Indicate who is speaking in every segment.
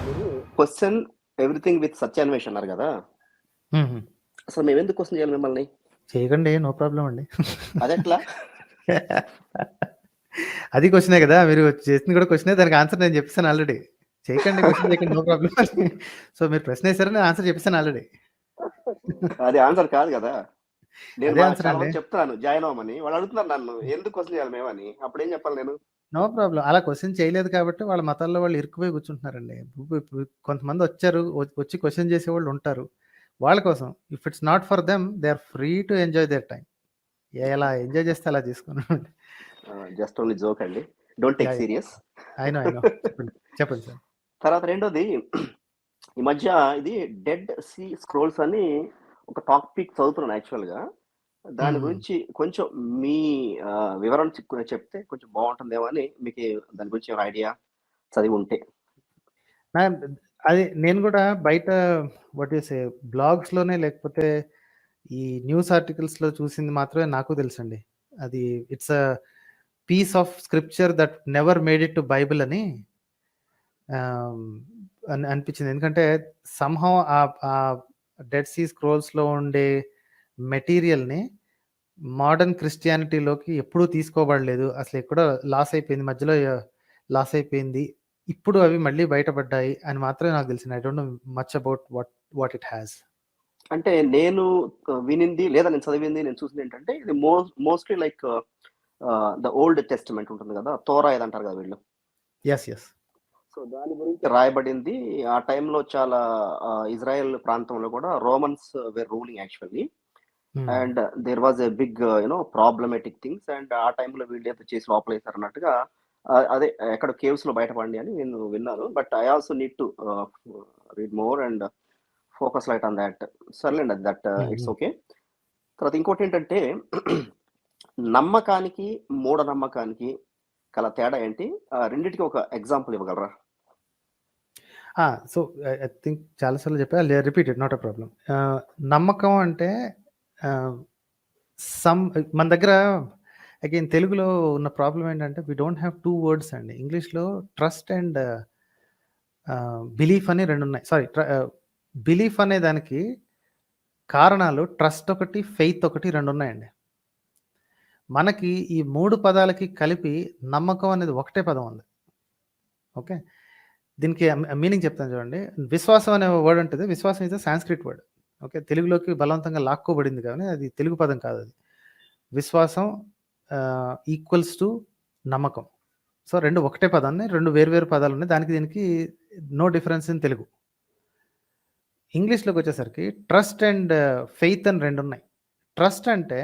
Speaker 1: మీరు question everything with సత్యాన్వేష్ అన్నారు కదా, అసలు మేము ఎందుకు క్వశ్చన్ చేయాలి మిమ్మల్ని?
Speaker 2: చేయకండి, నో ప్రాబ్లం అండి.
Speaker 1: అదెట్లా?
Speaker 2: అది క్వశ్చనే కదా, మీరు చేసింది కూడా క్వశ్చనే, దానికి ఆన్సర్ నేను చెప్పేసాను ఆల్రెడీ. చేయకండి, క్వశ్చన్ చేయకండి, నో ప్రాబ్లం. సో మీరు ప్రశ్న వేసారు, నేను ఆన్సర్ చెప్పేసాను ఆల్రెడీ.
Speaker 1: అది ఆన్సర్ కాదు కదా. నేను
Speaker 2: అదే ఆన్సర్
Speaker 1: చాలా
Speaker 2: అండి.
Speaker 1: మంది చెప్తాను జాయిన్ అవ్వమని, వాళ్ళు అడుగుతున్నారు నన్ను ఎందుకు క్వశ్చన్ చేయాలి మేమని. అప్పుడు ఏం చెప్పాలి నేను?
Speaker 2: No problem. అలా క్వశ్చన్ చేయలేదు కాబట్టి వాళ్ళ మతాల్లో వాళ్ళు ఇరుక్కుపోయి కూర్చుంటున్నారండి. ఇప్పుడు కొంతమంది వచ్చారు, వచ్చి క్వశ్చన్ చేసేవాళ్ళు ఉంటారు. వాళ్ళ కోసం, if it's not for them, they are free to enjoy their time. ఎలా ఎంజాయ్ చేస్తే అలా తీసుకున్నాను.
Speaker 1: జస్ట్ ఓన్లీ జోక్ అండి, డోంట్ టేక్ సీరియస్.
Speaker 2: అయినో చెప్పండి సార్.
Speaker 1: తర్వాత రెండోది, ఈ మధ్య ఇది డెడ్ సీ స్క్రోల్స్ అని ఒక టాపిక్ చదువుతున్నాను యాక్చువల్గా. దాని గురించి కొంచెం మీ వివరణ చెప్తే కొంచెం బాగుంటుందేమో అని, మీకు దాని గురించి ఏమైనా ఐడియా చదివి ఉంటే.
Speaker 2: అది నేను కూడా బయట వాట్ యూస్ బ్లాగ్స్ లోనే లేకపోతే ఈ న్యూస్ ఆర్టికల్స్ లో చూసింది మాత్రమే నాకు తెలుసండి. అది it's a piece of scripture that never made it to Bible అని అనిపించింది. ఎందుకంటే సంహౌ ఆ డెడ్ సీ స్క్రోల్స్ లో ఉండే మెటీరియల్ని మోడర్న్ క్రిస్టియానిటీలోకి ఎప్పుడూ తీసుకోబడలేదు. అసలు ఎక్కడో లాస్ అయిపోయింది, మధ్యలో లాస్ అయిపోయింది. ఇప్పుడు అవి మళ్ళీ బయటపడ్డాయి అని మాత్రమే నాకు తెలిసింది. I don't know much about what it has.
Speaker 1: అంటే నేను వినింది లేదా నేను చదివింది, నేను చూసింది ఏంటంటే, ఇది mostly like the old testament ఉంటుంది కదా, తోరా ఏదంటారు కదా వీళ్ళు.
Speaker 2: ఎస్.
Speaker 1: సో దాని గురించి రాయబడింది. ఆ టైంలో చాలా ఇజ్రాయెల్ ప్రాంతంలో కూడా Romans were ruling actually, and there was a big problematic things. అండ్ ఆ టైంలో వీళ్ళు ఏదో చేసి లోపలేసారు అన్నట్టుగా, అదే ఎక్కడ కేవ్స్ లో బయటపడి అని నేను విన్నాను. But I also need to read more and focus light on that. సర్లేండి, దట్ ఇట్స్ ఓకే. తర్వాత ఇంకోటి ఏంటంటే, నమ్మకానికి మూఢనమ్మకానికి కల తేడా ఏంటి? రెండింటికి ఒక ఎగ్జాంపుల్ ఇవ్వగలరా?
Speaker 2: సో ఐ థింక్ చాలాసార్లు చెప్పా, repeat it, not a problem. నమ్మకం అంటే మన దగ్గర అగైన్ తెలుగులో ఉన్న ప్రాబ్లం ఏంటంటే, వీ డోంట్ హ్యావ్ 2 words అండి. ఇంగ్లీష్లో ట్రస్ట్ అండ్ బిలీఫ్ అని 2 ఉన్నాయి. సారీ, బిలీఫ్ అనే దానికి కారణాలు ట్రస్ట్ ఒకటి, ఫెయిత్ ఒకటి, 2 ఉన్నాయండి. మనకి ఈ 3 పదాలకి కలిపి నమ్మకం అనేది ఒకటే పదం ఉంది. ఓకే, దీనికి మీనింగ్ చెప్తాను చూడండి. విశ్వాసం అనే వర్డ్ ఉంటుంది. విశ్వాసం is a Sanskrit word. Okay, తెలుగులోకి బలవంతంగా లాక్కోబడింది కానీ అది తెలుగు పదం కాదు. అది విశ్వాసం ఈక్వల్స్ టు నమ్మకం. సో 2 ఒకటే పదాన్ని, 2 వేరు పదాలు ఉన్నాయి. దానికి దీనికి నో డిఫరెన్స్ ఇన్ తెలుగు. ఇంగ్లీష్లోకి వచ్చేసరికి ట్రస్ట్ అండ్ ఫెయిత్ అని 2 ఉన్నాయి. ట్రస్ట్ అంటే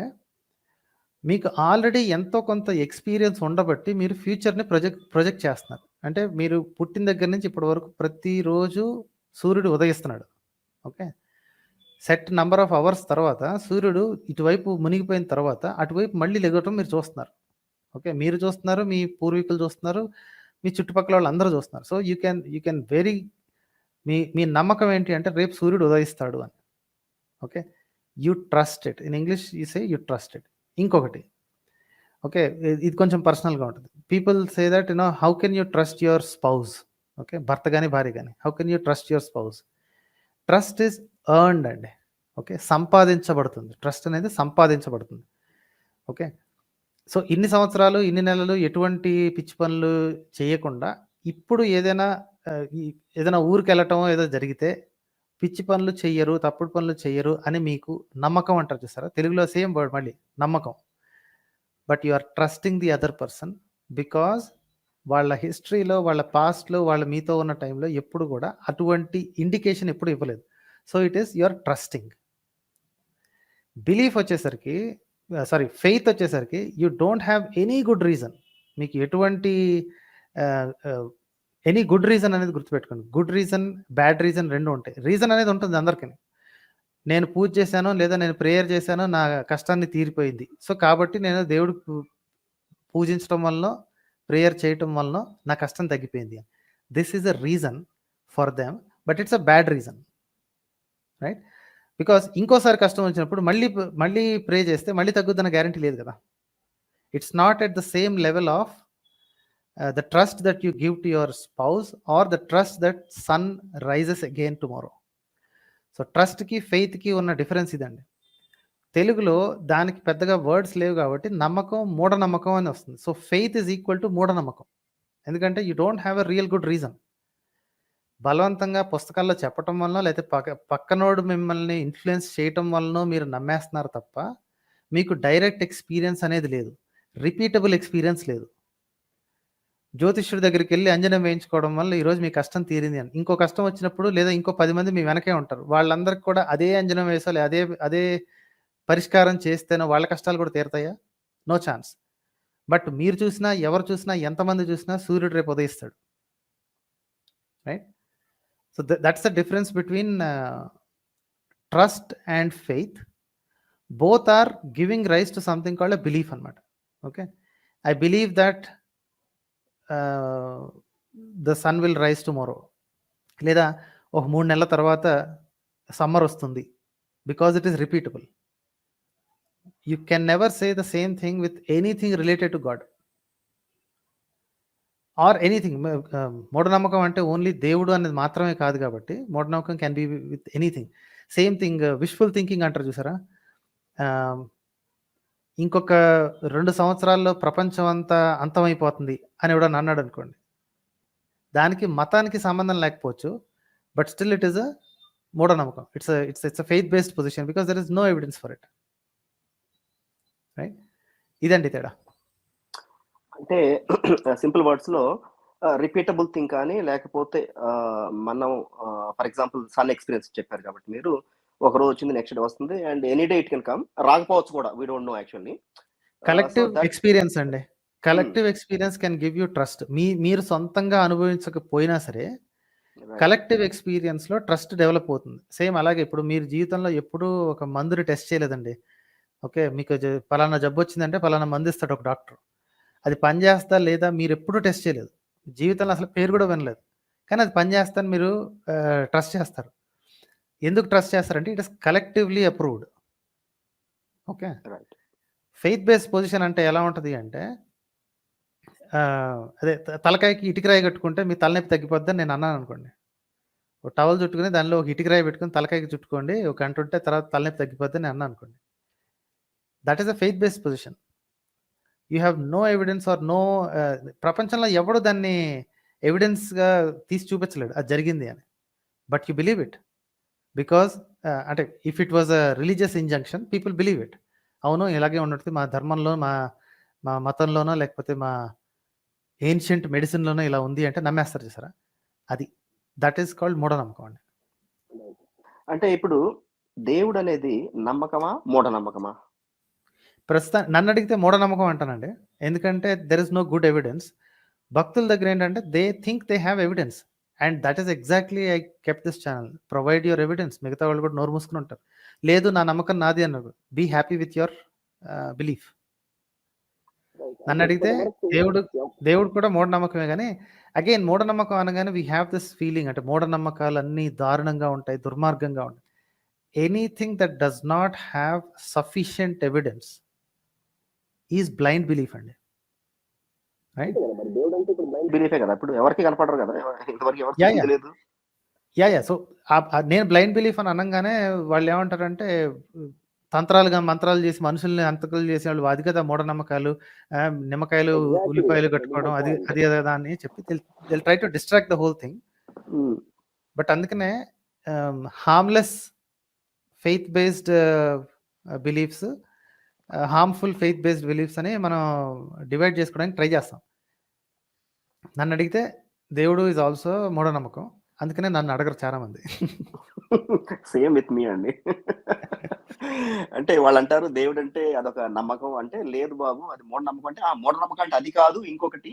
Speaker 2: మీకు ఆల్రెడీ ఎంతో కొంత ఎక్స్పీరియన్స్ ఉండబట్టి మీరు ఫ్యూచర్ని ప్రొజెక్ట్ చేస్తున్నారు. అంటే మీరు పుట్టిన దగ్గర నుంచి ఇప్పటి వరకు ప్రతిరోజు సూర్యుడు ఉదయిస్తున్నాడు. Okay, set number of hours తర్వాత సూర్యుడు ఇటువైపు మునిగిపోయిన తర్వాత అటువైపు మళ్ళీ లెగటం మీరు చూస్తున్నారు. ఓకే, మీరు చూస్తున్నారు, మీ పూర్వీకులు చూస్తున్నారు, మీ చుట్టుపక్కల వాళ్ళు అందరూ చూస్తున్నారు. సో యూ కెన్ వెరీ మీ నమ్మకం ఏంటి అంటే రేపు సూర్యుడు ఉదయిస్తాడు అని. Okay, you trust it. In English you say you trust it. ఇంకొకటి, ఓకే, ఇది కొంచెం పర్సనల్గా ఉంటుంది. People say that how can you trust your spouse. Okay, భర్త కానీ భార్య కానీ, how can you trust your spouse. Trust is earned అండి. ఓకే, సంపాదించబడుతుంది. ట్రస్ట్ అనేది సంపాదించబడుతుంది. ఓకే, సో ఇన్ని సంవత్సరాలు, ఇన్ని నెలలు ఎటువంటి పిచ్చి పనులు చేయకుండా ఇప్పుడు ఏదైనా ఊరికి వెళ్ళటమో ఏదో జరిగితే పిచ్చి పనులు చెయ్యరు, తప్పుడు పనులు చెయ్యరు అని మీకు నమ్మకం అంటారు చూసారా. తెలుగులో సేమ్ వర్డ్ మళ్ళీ నమ్మకం. But you are trusting the other person because వాళ్ళ హిస్టరీలో, వాళ్ళ పాస్ట్లో, వాళ్ళ మీతో ఉన్న టైంలో ఎప్పుడు కూడా అటువంటి ఇండికేషన్ ఎప్పుడు ఇవ్వలేదు. So it is you are trusting. Belief వచ్చేసరికి, సారీ, ఫెయిత్ వచ్చేసరికి you don't have any good reason. మీకు ఎటువంటి ఎనీ గుడ్ రీజన్ అనేది గుర్తుపెట్టుకోండి. గుడ్ రీజన్, బ్యాడ్ రీజన్ 2 ఉంటాయి. రీజన్ అనేది ఉంటుంది అందరికీ. నేను పూజ చేశాను లేదా నేను ప్రేయర్ చేశాను, నా కష్టాన్ని తీరిపోయింది, సో కాబట్టి నేను దేవుడికి పూజించడం వల్ల, ప్రేయర్ చేయటం వల్ల నా కష్టం తగ్గిపోయింది. This is a reason for them, but it's a bad reason, right? Because ఇంకోసారి కష్టం వచ్చినప్పుడు మళ్ళీ ప్రే చేస్తే మళ్ళీ తగ్గుద్దన్న గ్యారంటీ లేదు కదా. It's not at the same level of the trust that you give to your spouse or the trust that sun rises again tomorrow. So ట్రస్ట్కి ఫెయిత్కి ఉన్న డిఫరెన్స్ ఇదండి. తెలుగులో దానికి పెద్దగా వర్డ్స్ లేవు కాబట్టి నమ్మకం మూఢనమ్మకం అని వస్తుంది. So faith is equal to మూఢనమ్మకం. ఎందుకంటే you don't have a real good reason. బలవంతంగా పుస్తకాల్లో చెప్పటం వలన లేకపోతే పక్కనోడు మిమ్మల్ని ఇన్ఫ్లుయెన్స్ చేయటం వలన మీరు నమ్మేస్తున్నారు తప్ప మీకు డైరెక్ట్ ఎక్స్పీరియన్స్ అనేది లేదు, రిపీటబుల్ ఎక్స్పీరియన్స్ లేదు. జ్యోతిష్యుడి దగ్గరికి వెళ్ళి అంజనం వేయించుకోవడం వల్ల ఈరోజు మీ కష్టం తీరింది అని, ఇంకో కష్టం వచ్చినప్పుడు లేదా ఇంకో 10 మంది మీ వెనకే ఉంటారు, వాళ్ళందరికీ కూడా అదే అంజనం వేసాలి, అదే పరిష్కారం చేస్తేనో వాళ్ళ కష్టాలు కూడా తీరుతాయా? No chance. బట్ మీరు చూసినా ఎవరు చూసినా ఎంతమంది చూసినా సూర్యుడు రేపు ఉదయిస్తాడు, right? So that's the difference between trust and faith. Both are giving rise to something called a belief అనమాట. Okay, I believe that the sun will rise tomorrow, లేదా ఒక 3 నెలల తర్వాత సమ్మర్ వస్తుంది, because it is repeatable. You can never say the same thing with anything related to God or anything. మూఢనమ్మకం అంటే only దేవుడు అనేది మాత్రమే కాదు కాబట్టి మూఢనమ్మకం can be with anything. Same thing wishful thinking అంటారు చూసారా? ఇంకొక 2 సంవత్సరాల్లో ప్రపంచం అంతా అంతమైపోతుంది అని ఎవడని అన్నాడు అనుకోండి, దానికి మతానికి సంబంధం లేకపోవచ్చు, but still it is a మూఢనమ్మకం. It's a faith based position because there is no evidence for it, right? ఇదండి తేడా.
Speaker 1: అంటే సింపుల్ వర్డ్స్ లో రిపీటబుల్ థింగ్ కానీ లేకపోతే మనం ఫర్ ఎగ్జాంపుల్ సన్ ఎక్స్పీరియన్స్ చెప్పారు కాబట్టి మీరు ఒక రోజు వచ్చింది నెక్స్ట్ డే వస్తుంది and any day it can come, రాకపోవచ్చు కూడా, we don't know actually.
Speaker 2: Collective experience అండి, collective experience can give you trust. మీరు సొంతంగా అనుభవించకపోయినా సరే కలెక్టివ్ ఎక్స్పీరియన్స్ లో ట్రస్ట్ డెవలప్ అవుతుంది. సేమ్ అలాగే ఇప్పుడు మీరు జీవితంలో ఎప్పుడూ ఒక మందుని టెస్ట్ చేయలేదండి. ఓకే, మీకు పలానా జబ్బు వచ్చిందంటే పలానా మందు ఇస్తాడు ఒక డాక్టర్, అది పనిచేస్తా లేదా మీరు ఎప్పుడూ టెస్ట్ చేయలేదు, జీవితంలో అసలు పేరు కూడా వినలేదు, కానీ అది పనిచేస్తాను మీరు ట్రస్ట్ చేస్తారు. ఎందుకు ట్రస్ట్ చేస్తారంటే it is collectively approved. Okay, faith based position అంటే ఎలా ఉంటుంది అంటే అదే తలకాయకి ఇటుకరాయి కట్టుకుంటే మీ తలనొప్పి తగ్గిపోద్దని నేను అన్నాను అనుకోండి, ఒక టవల్ చుట్టుకుని దానిలో ఒక ఇటుకరాయి పెట్టుకుని తలకాయకి చుట్టుకోండి, ఒక గంట ఉంటే తర్వాత తలనొప్పి తగ్గిపోద్దని నేను అన్నాను అనుకోండి. That is a faith based position. You have no evidence or no, ప్రపంచంలో ఎవడు దాన్ని ఎవిడెన్స్గా తీసి చూపించలేడు అది జరిగింది అని, but you believe it because అంటే if it was a religious injunction people believe it. అవును ఇలాగే ఉన్నట్టు మా ధర్మంలో మా మతంలోనో లేకపోతే మా ఏన్షియంట్ మెడిసిన్లోనో ఇలా ఉంది అంటే నమ్మేస్తారు చూసారా, అది దట్ ఈస్ కాల్డ్ మూఢనమ్మకం అండి.
Speaker 1: అంటే ఇప్పుడు దేవుడు అనేది నమ్మకమా మూఢనమ్మకమా?
Speaker 2: ప్రస్తుతం నన్ను అడిగితే మూఢనమ్మకం అంటానండి, ఎందుకంటే there is no good evidence. భక్తుల దగ్గర ఏంటంటే they think they have evidence and that is exactly I kept this channel, provide your evidence. మిగతా వాళ్ళు కూడా నోరు మూసుకుని ఉంటారు, లేదు నా నమ్మకం నాది అన్నారు, be happy with your belief. నన్ను అడిగితే దేవుడు కూడా మూఢనమ్మకమే, కానీ అగైన్ మూఢనమ్మకం అనగానే వీ హ్యావ్ దిస్ ఫీలింగ్ అంటే మూఢనమ్మకాలు అన్నీ దారుణంగా ఉంటాయి, దుర్మార్గంగా ఉంటాయి. Anything that does not have sufficient evidence is blind belief అండి, రైట్?
Speaker 1: బిలీఫే కదా, ఇప్పుడు ఎవరికి కనపడరు కదా, ఇంతవరకు ఎవరికి తెలియదు.
Speaker 2: యా సో నేను బ్లైండ్ బిలీఫ్ అని అనగానే వాళ్ళు ఏమంటారంటే తంత్రాలుగా మంత్రాలు చేసి మనుషుల్ని అంతకులు చేసే వాళ్ళు, అది కదా మూఢనమ్మకాలు, నిమ్మకాయలు ఉల్లిపాయలు కట్టుకోవడం అది అది కదా అని చెప్పి they'll try to distract the whole thing. But అందుకనే harmless faith based beliefs, harmful faith based beliefs అని మనం డివైడ్ చేసుకోవడానికి ట్రై చేస్తాం. నన్ను అడిగితే దేవుడు ఈజ్ ఆల్సో మూఢనమ్మకం, అందుకనే నన్ను అడగరు చాలా మంది.
Speaker 1: సేమ్ విత్ మీ అండి. అంటే వాళ్ళు అంటారు దేవుడు అంటే అదొక నమ్మకం, అంటే లేదు బాబు అది మూఢనమ్మకం. అంటే ఆ మూఢనమ్మకం అంటే అది కాదు, ఇంకొకటి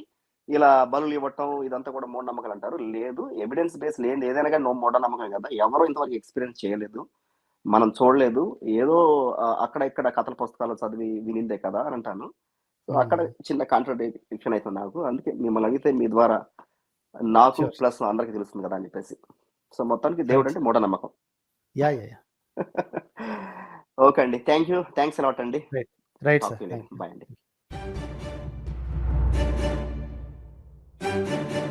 Speaker 1: ఇలా బలులు ఇవ్వటం ఇదంతా కూడా మూఢనమ్మకాలు అంటారు. లేదు, ఎవిడెన్స్ బేస్ లేదు, ఏదైనా కానీ మూఢనమ్మకం కదా, ఎవరు ఇంతవరకు ఎక్స్పీరియన్స్ చేయలేదు, మనం చూడలేదు, ఏదో అక్కడ ఇక్కడ కథల పుస్తకాలు చదివి వినిందే కదా అని అంటాను. సో అక్కడ చిన్న కాంట్రడిక్షన్ అవుతుంది నాకు, అందుకే మిమ్మల్ని అడిగితే మీ ద్వారా నాకు ప్లస్ అందరికి తెలుస్తుంది కదా అని చెప్పేసి. సో మొత్తానికి దేవుడు అంటే మూఢనమ్మకం. ఓకే అండి, థ్యాంక్స్ అలాట్ అండి.
Speaker 2: రైట్,
Speaker 1: బాయ్ అండి.
Speaker 2: Thank you.